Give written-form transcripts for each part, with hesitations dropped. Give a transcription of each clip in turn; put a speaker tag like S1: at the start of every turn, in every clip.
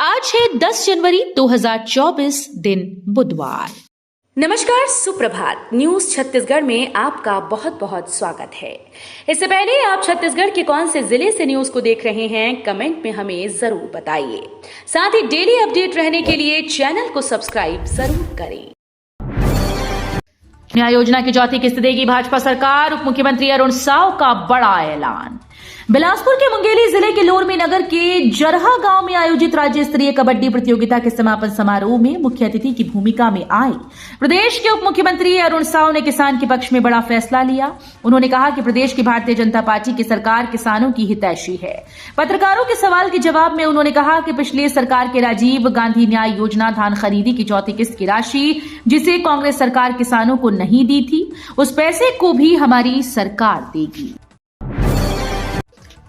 S1: आज है 10 जनवरी 2024 दिन बुधवार।
S2: नमस्कार, सुप्रभात। न्यूज छत्तीसगढ़ में आपका बहुत बहुत स्वागत है। इससे पहले आप छत्तीसगढ़ के कौन से जिले से न्यूज को देख रहे हैं, कमेंट में हमें जरूर बताइए। साथ ही डेली अपडेट रहने के लिए चैनल को सब्सक्राइब जरूर करें।
S1: न्याय योजना की चौथी किस्त देगी भाजपा सरकार, उप मुख्यमंत्री अरुण साव का बड़ा ऐलान। बिलासपुर के मुंगेली जिले के लोरमी नगर के जरहा गांव में आयोजित राज्य स्तरीय कबड्डी प्रतियोगिता के समापन समारोह में मुख्य अतिथि की भूमिका में आए प्रदेश के उप मुख्यमंत्री अरुण साव ने किसान के पक्ष में बड़ा फैसला लिया। उन्होंने कहा कि प्रदेश की भारतीय जनता पार्टी की सरकार किसानों की हितैषी है। पत्रकारों के सवाल के जवाब में उन्होंने कहा कि पिछले सरकार के राजीव गांधी न्याय योजना धान खरीदी की चौथी किस्त की राशि जिसे कांग्रेस सरकार किसानों को नहीं दी थी, उस पैसे को भी हमारी सरकार देगी।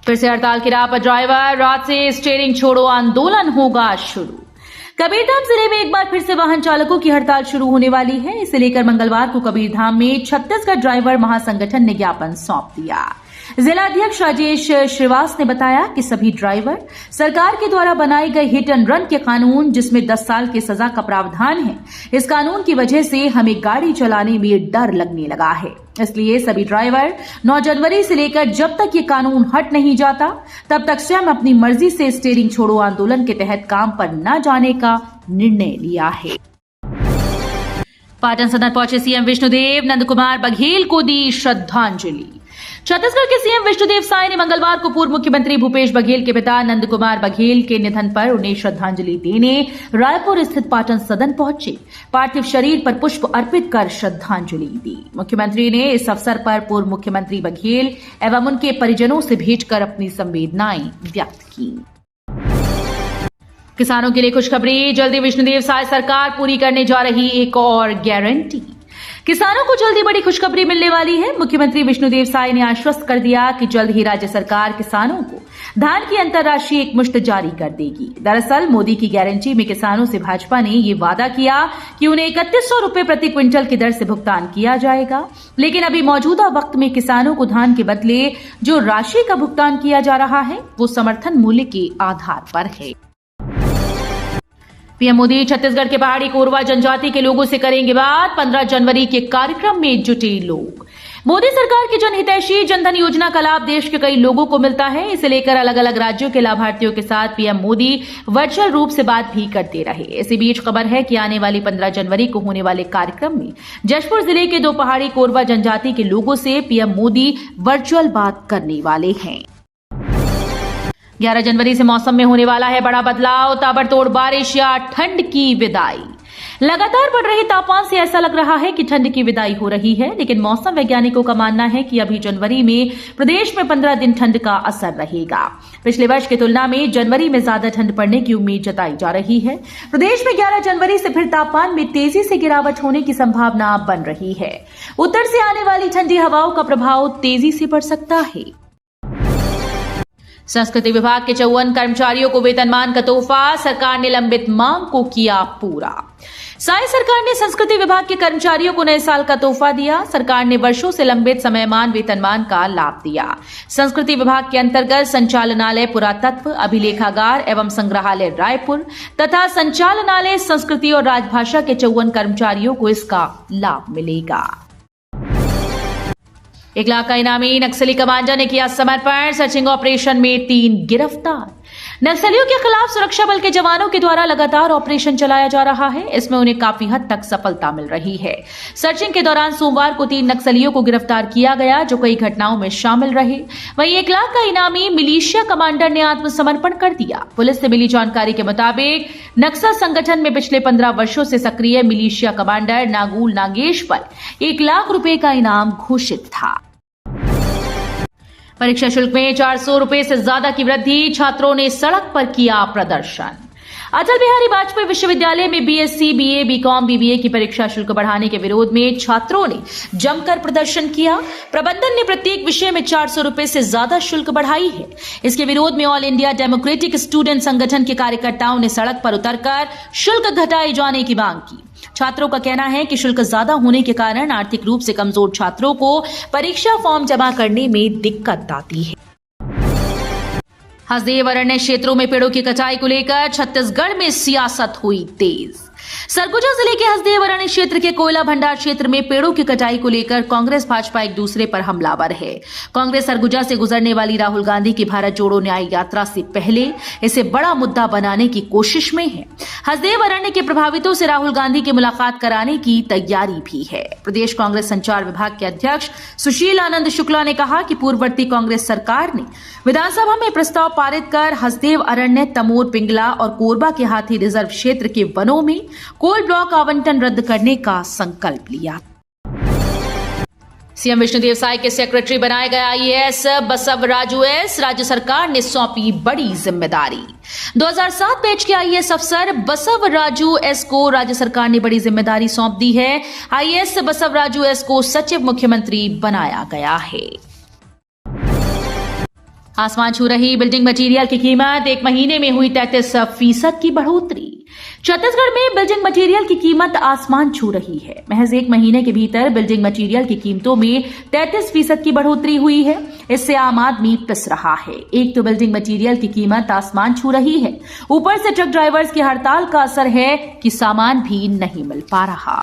S1: फिर से हड़ताल की राह पर ड्राइवर, रात से स्टीयरिंग छोड़ो आंदोलन होगा शुरू। कबीरधाम जिले में एक बार फिर से वाहन चालकों की हड़ताल शुरू होने वाली है। इसे लेकर मंगलवार को कबीरधाम में छत्तीसगढ़ ड्राइवर महासंगठन ने ज्ञापन सौंप दिया। जिलाध्यक्ष राजेश श्रीवास ने बताया कि सभी ड्राइवर सरकार के द्वारा बनाए गए हिट एंड रन के कानून, जिसमें 10 साल की सजा का प्रावधान है, इस कानून की वजह से हमें गाड़ी चलाने में डर लगने लगा है। इसलिए सभी ड्राइवर 9 जनवरी से लेकर जब तक ये कानून हट नहीं जाता तब तक स्वयं अपनी मर्जी से स्टीयरिंग छोड़ो आंदोलन के तहत काम पर न जाने का निर्णय लिया है। पाटन सदन पहुंचे सीएम विष्णुदेव, नंद कुमार बघेल को दी श्रद्धांजलि। छत्तीसगढ़ के सीएम विष्णुदेव साय ने मंगलवार को पूर्व मुख्यमंत्री भूपेश बघेल के पिता नंद कुमार बघेल के निधन पर उन्हें श्रद्धांजलि देने रायपुर स्थित पाटन सदन पहुंचे। पार्थिव शरीर पर पुष्प अर्पित कर श्रद्धांजलि दी। मुख्यमंत्री ने इस अवसर पर पूर्व मुख्यमंत्री बघेल एवं उनके परिजनों से भेंट कर अपनी संवेदनाएं व्यक्त की। किसानों के लिए खुशखबरी, जल्दी विष्णुदेव साय सरकार पूरी करने जा रही एक और गारंटी। किसानों को जल्दी बड़ी खुशखबरी मिलने वाली है। मुख्यमंत्री विष्णुदेव साय ने आश्वस्त कर दिया कि जल्द ही राज्य सरकार किसानों को धान की अंतर्राष्ट्रीय एकमुश्त जारी कर देगी। दरअसल मोदी की गारंटी में किसानों से भाजपा ने ये वादा किया कि उन्हें 3100 रुपए प्रति क्विंटल की दर से भुगतान किया जाएगा, लेकिन अभी मौजूदा वक्त में किसानों को धान के बदले जो राशि का भुगतान किया जा रहा है वो समर्थन मूल्य के आधार पर है। पीएम मोदी छत्तीसगढ़ के पहाड़ी कोरवा जनजाति के लोगों से करेंगे बात, 15 जनवरी के कार्यक्रम में जुटे लोग। मोदी सरकार की जनहितैषी जनधन योजना का लाभ देश के कई लोगों को मिलता है। इसे लेकर अलग अलग राज्यों के लाभार्थियों के साथ पीएम मोदी वर्चुअल रूप से बात भी करते रहे। इसी बीच खबर है कि आने वाली 15 जनवरी को होने वाले कार्यक्रम में जशपुर जिले के 2 पहाड़ी कोरवा जनजाति के लोगों से पीएम मोदी वर्चुअल बात करने वाले हैं। 11 जनवरी से मौसम में होने वाला है बड़ा बदलाव, ताबड़तोड़ बारिश या ठंड की विदाई। लगातार बढ़ रहे तापमान से ऐसा लग रहा है कि ठंड की विदाई हो रही है, लेकिन मौसम वैज्ञानिकों का मानना है कि अभी जनवरी में प्रदेश में 15 दिन ठंड का असर रहेगा। पिछले वर्ष की तुलना में जनवरी में ज्यादा ठंड पड़ने की उम्मीद जताई जा रही है। प्रदेश में 11 जनवरी से फिर तापमान में तेजी से गिरावट होने की संभावना बन रही है। उत्तर से आने वाली ठंडी हवाओं का प्रभाव तेजी से बढ़ सकता है। संस्कृति विभाग के 54 कर्मचारियों को वेतनमान का तोहफा, सरकार ने लंबित मांग को किया पूरा। साय सरकार ने संस्कृति विभाग के कर्मचारियों को नए साल का तोहफा दिया। सरकार ने वर्षों से लंबित समयमान वेतनमान का लाभ दिया। संस्कृति विभाग के अंतर्गत संचालनालय पुरातत्व, अभिलेखागार एवं संग्रहालय रायपुर तथा संचालनालय संस्कृति और राजभाषा के 54 कर्मचारियों को इसका लाभ मिलेगा। 1 लाख का इनामी नक्सली कमांडर ने किया समर्पण, सर्चिंग ऑपरेशन में 3 गिरफ्तार। नक्सलियों के खिलाफ सुरक्षा बल के जवानों के द्वारा लगातार ऑपरेशन चलाया जा रहा है। इसमें उन्हें काफी हद तक सफलता मिल रही है। सर्चिंग के दौरान सोमवार को 3 नक्सलियों को गिरफ्तार किया गया जो कई घटनाओं में शामिल रहे। वहीं 1 लाख का इनामी मिलिशिया कमांडर ने आत्मसमर्पण कर दिया। पुलिस से मिली जानकारी के मुताबिक नक्सल संगठन में पिछले 15 वर्षों से सक्रिय मिलिशिया कमांडर नागुल नागेश पर 1 लाख रुपए का इनाम घोषित था। परीक्षा शुल्क में 400 रुपए से ज्यादा की वृद्धि, छात्रों ने सड़क पर किया प्रदर्शन। अटल बिहारी वाजपेयी विश्वविद्यालय में बीएससी, बीए, बीकॉम, बीबीए की परीक्षा शुल्क बढ़ाने के विरोध में छात्रों ने जमकर प्रदर्शन किया। प्रबंधन ने प्रत्येक विषय में 400 रुपए से ज्यादा शुल्क बढ़ाई है। इसके विरोध में ऑल इंडिया डेमोक्रेटिक स्टूडेंट संगठन के कार्यकर्ताओं ने सड़क पर उतरकर शुल्क घटाए जाने की मांग की। छात्रों का कहना है कि शुल्क ज्यादा होने के कारण आर्थिक रूप से कमजोर छात्रों को परीक्षा फॉर्म जमा करने में दिक्कत आती है। हसदेव अरण्य क्षेत्रों में पेड़ों की कटाई को लेकर छत्तीसगढ़ में सियासत हुई तेज। सरगुजा जिले के हसदेव अरण्य क्षेत्र के कोयला भंडार क्षेत्र में पेड़ों की कटाई को लेकर कांग्रेस भाजपा एक दूसरे पर हमलावर है। कांग्रेस सरगुजा से गुजरने वाली राहुल गांधी की भारत जोड़ो न्याय यात्रा से पहले इसे बड़ा मुद्दा बनाने की कोशिश में है। हसदेव अरण्य के प्रभावितों से राहुल गांधी की मुलाकात कराने की तैयारी भी है। प्रदेश कांग्रेस संचार विभाग के अध्यक्ष सुशील आनंद शुक्ला ने कहा कि पूर्ववर्ती कांग्रेस सरकार ने विधानसभा में प्रस्ताव पारित कर हसदेव अरण्य, तमोर, पिंगला और कोरबा के हाथी रिजर्व क्षेत्र के वनों में कोल ब्लॉक आवंटन रद्द करने का संकल्प लिया। सीएम विष्णुदेव साय के सेक्रेटरी बनाए गए आईएएस बसवराजू एस राज्य सरकार ने सौंपी बड़ी जिम्मेदारी। 2007 बैच के आईएएस अफसर बसवराजू एस को राज्य सरकार ने बड़ी जिम्मेदारी सौंप दी है। आईएएस बसवराजू एस को सचिव मुख्यमंत्री बनाया गया है। आसमान छू रही बिल्डिंग मटेरियल की कीमत, एक महीने में हुई 33% की बढ़ोतरी। छत्तीसगढ़ में बिल्डिंग मटेरियल की कीमत आसमान छू रही है। महज एक महीने के भीतर बिल्डिंग मटेरियल की कीमतों में 33% की बढ़ोतरी हुई है। इससे आम आदमी पिस रहा है। एक तो बिल्डिंग मटेरियल की कीमत आसमान छू रही है, ऊपर से ट्रक ड्राइवर्स की हड़ताल का असर है कि सामान भी नहीं मिल पा रहा।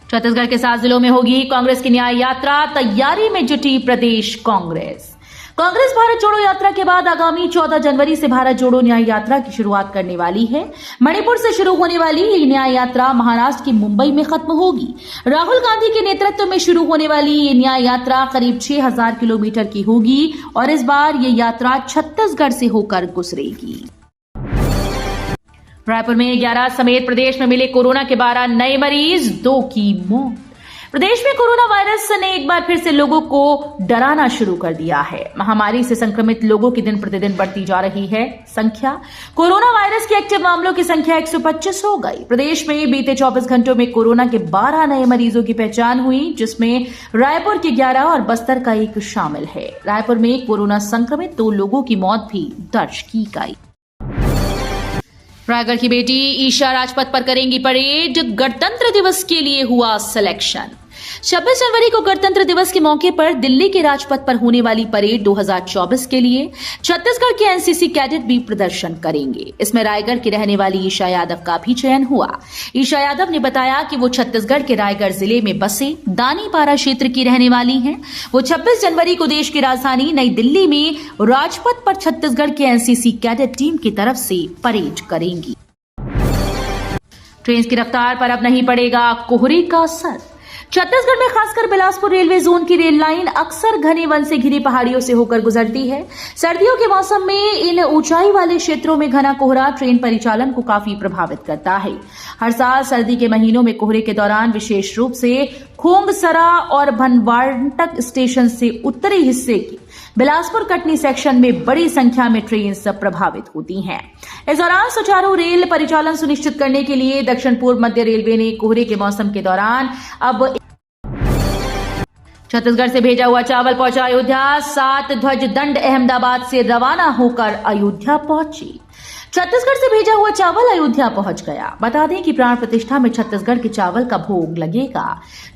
S1: छत्तीसगढ़ के 7 जिलों में होगी कांग्रेस की न्याय यात्रा, तैयारी में जुटी प्रदेश कांग्रेस। कांग्रेस भारत जोड़ो यात्रा के बाद आगामी 14 जनवरी से भारत जोड़ो न्याय यात्रा की शुरुआत करने वाली है। मणिपुर से शुरू होने वाली ये न्याय यात्रा महाराष्ट्र की मुंबई में खत्म होगी। राहुल गांधी के नेतृत्व में शुरू होने वाली ये न्याय यात्रा करीब 6000 किलोमीटर की होगी और इस बार ये यात्रा छत्तीसगढ़ से होकर गुजरेगी। रायपुर में 11 समेत प्रदेश में मिले कोरोना के 12 नए मरीज, 2 की मौत। प्रदेश में कोरोना वायरस ने एक बार फिर से लोगों को डराना शुरू कर दिया है। महामारी से संक्रमित लोगों की दिन प्रतिदिन बढ़ती जा रही है संख्या। कोरोना वायरस के एक्टिव मामलों की संख्या 125 हो गई। प्रदेश में बीते 24 घंटों में कोरोना के 12 नए मरीजों की पहचान हुई, जिसमें रायपुर के 11 और बस्तर का 1 शामिल है। रायपुर में कोरोना संक्रमित 2 लोगों की मौत भी दर्ज की गई। रायगढ़ की बेटी ईशा राजपथ पर करेंगी परेड, गणतंत्र दिवस के लिए हुआ सिलेक्शन। 26 जनवरी को गणतंत्र दिवस के मौके पर दिल्ली के राजपथ पर होने वाली परेड 2024 के लिए छत्तीसगढ़ के एनसीसी कैडेट भी प्रदर्शन करेंगे। इसमें रायगढ़ की रहने वाली ईशा यादव का भी चयन हुआ। ईशा यादव ने बताया कि वो छत्तीसगढ़ के रायगढ़ जिले में बसे दानीपारा क्षेत्र की रहने वाली हैं। वो 26 जनवरी को देश की राजधानी नई दिल्ली में राजपथ पर छत्तीसगढ़ के एनसीसी कैडेट टीम की तरफ से परेड करेंगी। ट्रेन की रफ्तार पर अब नहीं पड़ेगा कोहरे का असर। छत्तीसगढ़ में खासकर बिलासपुर रेलवे जोन की रेल लाइन अक्सर घने वन से घिरी पहाड़ियों से होकर गुजरती है। सर्दियों के मौसम में इन ऊंचाई वाले क्षेत्रों में घना कोहरा ट्रेन परिचालन को काफी प्रभावित करता है। हर साल सर्दी के महीनों में कोहरे के दौरान विशेष रूप से खोंगसरा और भनवारटक स्टेशन से उत्तरी हिस्से की बिलासपुर कटनी सेक्शन में बड़ी संख्या में ट्रेन प्रभावित होती हैं। इस दौरान सुचारू रेल परिचालन सुनिश्चित करने के लिए दक्षिण पूर्व मध्य रेलवे ने कोहरे के मौसम के दौरान अब छत्तीसगढ़ से भेजा हुआ चावल पहुंचा अयोध्या। 7 ध्वज दंड अहमदाबाद से रवाना होकर अयोध्या पहुंची। छत्तीसगढ़ से भेजा हुआ चावल अयोध्या पहुंच गया। बता दें कि प्राण प्रतिष्ठा में छत्तीसगढ़ के चावल का भोग लगेगा।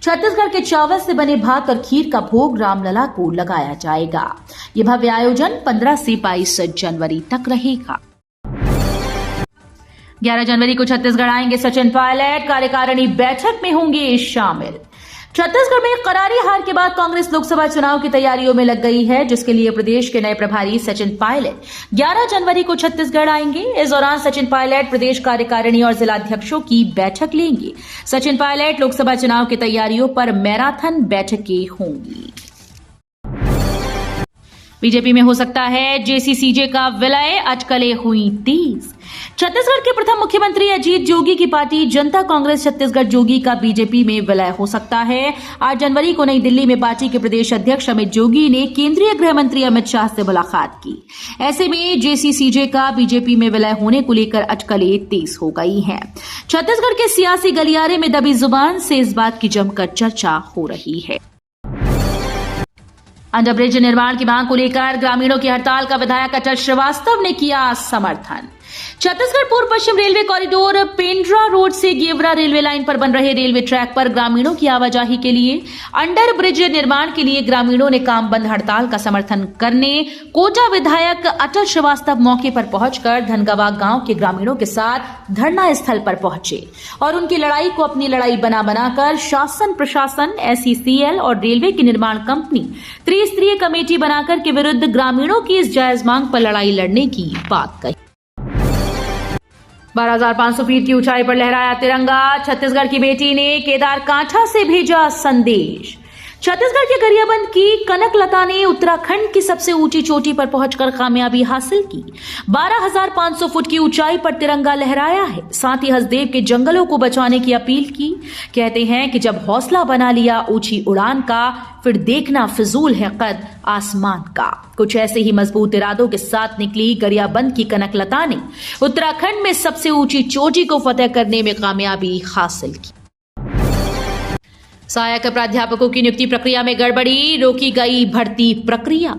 S1: छत्तीसगढ़ के चावल से बने भात और खीर का भोग रामलला को लगाया जाएगा। ये भव्य आयोजन 15 से 22 जनवरी तक रहेगा। 11 जनवरी को छत्तीसगढ़ आएंगे सचिन पायलट, कार्यकारिणी बैठक में होंगे शामिल। छत्तीसगढ़ में करारी हार के बाद कांग्रेस लोकसभा चुनाव की तैयारियों में लग गई है, जिसके लिए प्रदेश के नए प्रभारी सचिन पायलट 11 जनवरी को छत्तीसगढ़ आएंगे। इस दौरान सचिन पायलट प्रदेश कार्यकारिणी और जिलाध्यक्षों की बैठक लेंगे। सचिन पायलट लोकसभा चुनाव की तैयारियों पर मैराथन बैठकें होंगी। बीजेपी में हो सकता है जेसीसीजे का विलय, अटकलें हुई तेज। छत्तीसगढ़ के प्रथम मुख्यमंत्री अजीत जोगी की पार्टी जनता कांग्रेस छत्तीसगढ़ जोगी का बीजेपी में विलय हो सकता है। 8 जनवरी को नई दिल्ली में पार्टी के प्रदेश अध्यक्ष अमित जोगी ने केंद्रीय गृह मंत्री अमित शाह से मुलाकात की। ऐसे में जेसीसीजे का बीजेपी में विलय होने को लेकर अटकलें तेज हो गई हैं। छत्तीसगढ़ के सियासी गलियारे में दबी जुबान से इस बात की जमकर चर्चा हो रही है। अंडरब्रिज निर्माण की मांग को लेकर ग्रामीणों की हड़ताल का विधायक अटल श्रीवास्तव ने किया समर्थन। छत्तीसगढ़ पूर्व पश्चिम रेलवे कॉरिडोर पेंड्रा रोड से गेवरा रेलवे लाइन पर बन रहे रेलवे ट्रैक पर ग्रामीणों की आवाजाही के लिए अंडर ब्रिज निर्माण के लिए ग्रामीणों ने काम बंद हड़ताल का समर्थन करने कोटा विधायक अटल श्रीवास्तव मौके पर पहुंचकर धनगवा गांव के ग्रामीणों के साथ धरना स्थल पर पहुंचे और उनकी लड़ाई को अपनी लड़ाई बनाकर शासन प्रशासन SECL और रेलवे की निर्माण कंपनी त्रिस्तरीय कमेटी बनाकर के विरुद्ध ग्रामीणों की इस जायज मांग पर लड़ाई लड़ने की बात कही। 12,500 फीट की ऊंचाई पर लहराया तिरंगा, छत्तीसगढ़ की बेटी ने केदार कांठा से भेजा संदेश। छत्तीसगढ़ के गरियाबंद की कनकलता ने उत्तराखंड की सबसे ऊंची चोटी पर पहुंचकर कामयाबी हासिल की। 12,500 फुट की ऊंचाई पर तिरंगा लहराया है। साथ ही हसदेव के जंगलों को बचाने की अपील की। कहते हैं कि जब हौसला बना लिया ऊंची उड़ान का, फिर देखना फिजूल है कद आसमान का। कुछ ऐसे ही मजबूत इरादों के साथ निकली गरियाबंद की कनकलता ने उत्तराखंड में सबसे ऊंची चोटी को फतेह करने में कामयाबी हासिल की। सहायक प्राध्यापकों की नियुक्ति प्रक्रिया में गड़बड़ी, रोकी गई भर्ती प्रक्रिया।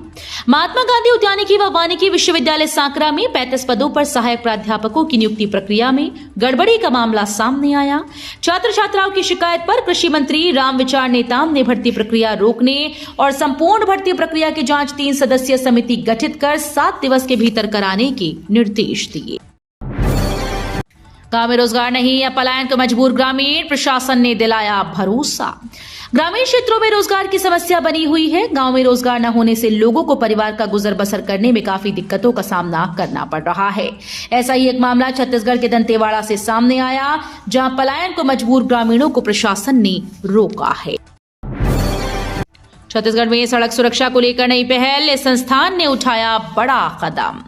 S1: महात्मा गांधी उद्यानिकी व वानिकी विश्वविद्यालय सांकरा में 35 पदों पर सहायक प्राध्यापकों की नियुक्ति प्रक्रिया में गड़बड़ी का मामला सामने आया। छात्र छात्राओं की शिकायत पर कृषि मंत्री रामविचार नेताम ने भर्ती प्रक्रिया रोकने और संपूर्ण भर्ती प्रक्रिया की जांच 3 सदस्यीय समिति गठित कर 7 दिवस के भीतर कराने के निर्देश दिए। गांव में रोजगार नहीं, अब पलायन को मजबूर ग्रामीण, प्रशासन ने दिलाया भरोसा। ग्रामीण क्षेत्रों में रोजगार की समस्या बनी हुई है। गांव में रोजगार न होने से लोगों को परिवार का गुजर बसर करने में काफी दिक्कतों का सामना करना पड़ रहा है। ऐसा ही एक मामला छत्तीसगढ़ के दंतेवाड़ा से सामने आया, जहां पलायन को मजबूर ग्रामीणों को प्रशासन ने रोका है। छत्तीसगढ़ में सड़क सुरक्षा को लेकर नई पहल, इस संस्थान ने उठाया बड़ा कदम।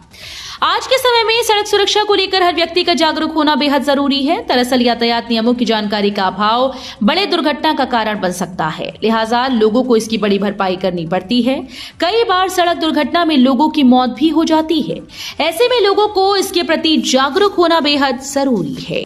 S1: आज के समय में सड़क सुरक्षा को लेकर हर व्यक्ति का जागरूक होना बेहद जरूरी है। दरअसल यातायात नियमों की जानकारी का अभाव बड़े दुर्घटना का कारण बन सकता है, लिहाजा लोगों को इसकी बड़ी भरपाई करनी पड़ती है। कई बार सड़क दुर्घटना में लोगों की मौत भी हो जाती है। ऐसे में लोगों को इसके प्रति जागरूक होना बेहद जरूरी है।